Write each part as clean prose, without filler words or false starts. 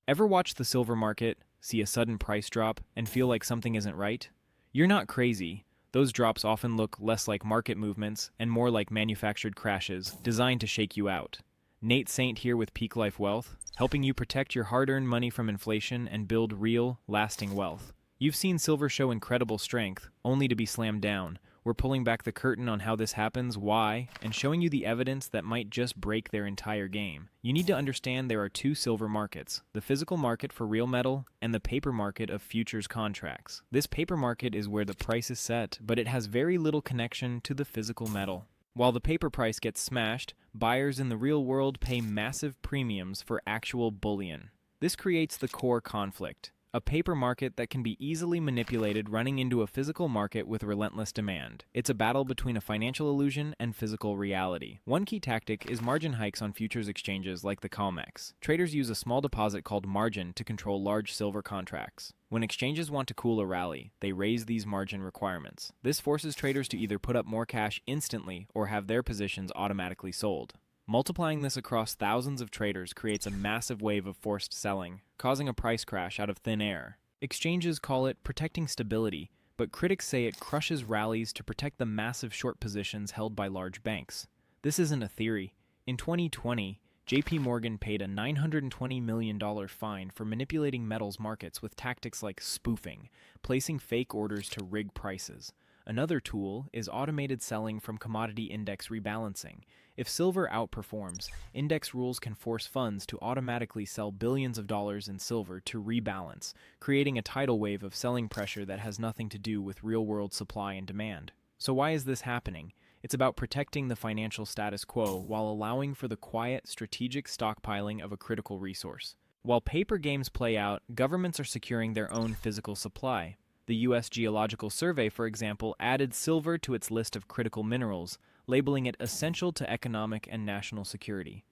Ever watch the silver market, see a sudden price drop, and feel like something isn't right? You're not crazy. Those drops often look less like market movements and more like manufactured crashes designed to shake you out. Nate Saint here with Peak Life Wealth, helping you protect your hard-earned money from inflation and build real, lasting wealth. You've seen silver show incredible strength, only to be slammed down. We're pulling back the curtain on how this happens, why, and showing you the evidence that might just break their entire game. You need to understand there are two silver markets, the physical market for real metal and the paper market of futures contracts. This paper market is where the price is set, but it has very little connection to the physical metal. While the paper price gets smashed, buyers in the real world pay massive premiums for actual bullion. This creates the core conflict. A paper market that can be easily manipulated running into a physical market with relentless demand. It's a battle between a financial illusion and physical reality. One key tactic is margin hikes on futures exchanges like the COMEX. Traders use a small deposit called margin to control large silver contracts. When exchanges want to cool a rally, they raise these margin requirements. This forces traders to either put up more cash instantly or have their positions automatically sold. Multiplying this across thousands of traders creates a massive wave of forced selling, causing a price crash out of thin air. Exchanges call it protecting stability, but critics say it crushes rallies to protect the massive short positions held by large banks. This isn't a theory. In 2020, JP Morgan paid a $920 million fine for manipulating metals markets with tactics like spoofing, placing fake orders to rig prices. Another tool is automated selling from commodity index rebalancing. If silver outperforms, index rules can force funds to automatically sell billions of dollars in silver to rebalance, creating a tidal wave of selling pressure that has nothing to do with real-world supply and demand. So why is this happening? It's about protecting the financial status quo while allowing for the quiet, strategic stockpiling of a critical resource. While paper games play out, governments are securing their own physical supply. The U.S. Geological Survey, for example, added silver to its list of critical minerals, labeling it essential to economic and national security.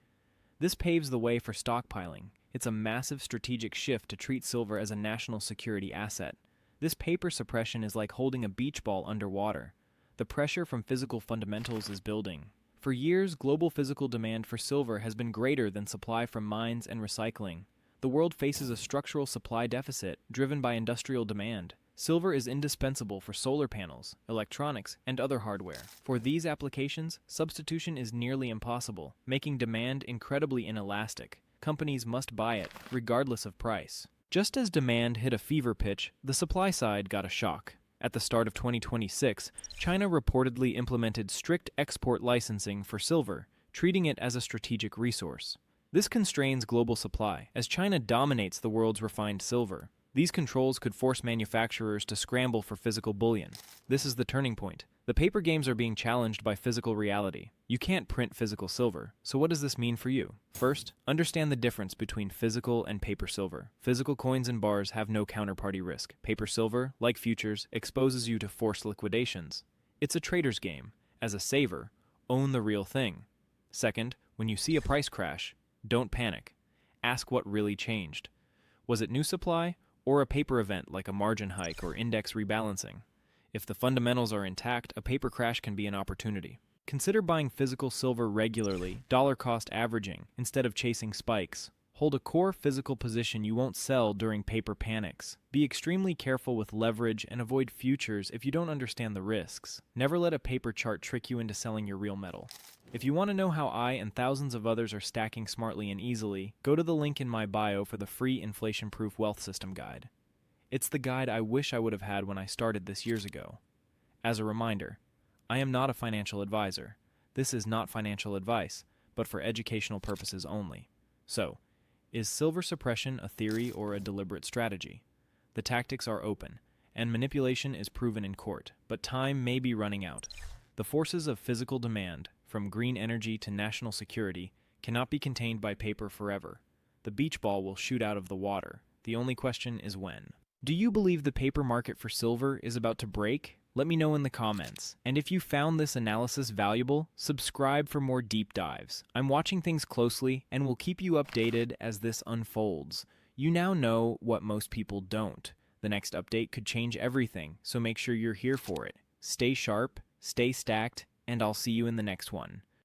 This paves the way for stockpiling. It's a massive strategic shift to treat silver as a national security asset. This paper suppression is like holding a beach ball underwater. The pressure from physical fundamentals is building. For years, global physical demand for silver has been greater than supply from mines and recycling. The world faces a structural supply deficit driven by industrial demand. Silver is indispensable for solar panels, electronics, and other hardware. For these applications, substitution is nearly impossible, making demand incredibly inelastic. Companies must buy it, regardless of price. Just as demand hit a fever pitch, the supply side got a shock. At the start of 2026, China reportedly implemented strict export licensing for silver, treating it as a strategic resource. This constrains global supply, as China dominates the world's refined silver. These controls could force manufacturers to scramble for physical bullion. This is the turning point. The paper games are being challenged by physical reality. You can't print physical silver, so what does this mean for you? First, understand the difference between physical and paper silver. Physical coins and bars have no counterparty risk. Paper silver, like futures, exposes you to forced liquidations. It's a trader's game. As a saver, own the real thing. Second, when you see a price crash, don't panic. Ask what really changed. Was it new supply? Or a paper event like a margin hike or index rebalancing? If the fundamentals are intact, a paper crash can be an opportunity. Consider buying physical silver regularly, dollar cost averaging, instead of chasing spikes. Hold a core physical position you won't sell during paper panics. Be extremely careful with leverage and avoid futures if you don't understand the risks. Never let a paper chart trick you into selling your real metal. If you want to know how I and thousands of others are stacking smartly and easily, go to the link in my bio for the free inflation-proof wealth system guide. It's the guide I wish I would have had when I started this years ago. As a reminder, I am not a financial advisor. This is not financial advice, but for educational purposes only. So, is silver suppression a theory or a deliberate strategy? The tactics are open, and manipulation is proven in court, but time may be running out. The forces of physical demand, from green energy to national security, cannot be contained by paper forever. The beach ball will shoot out of the water. The only question is when. Do you believe the paper market for silver is about to break? Let me know in the comments. And if you found this analysis valuable, subscribe for more deep dives. I'm watching things closely and will keep you updated as this unfolds. You now know what most people don't. The next update could change everything, so make sure you're here for it. Stay sharp, stay stacked, and I'll see you in the next one.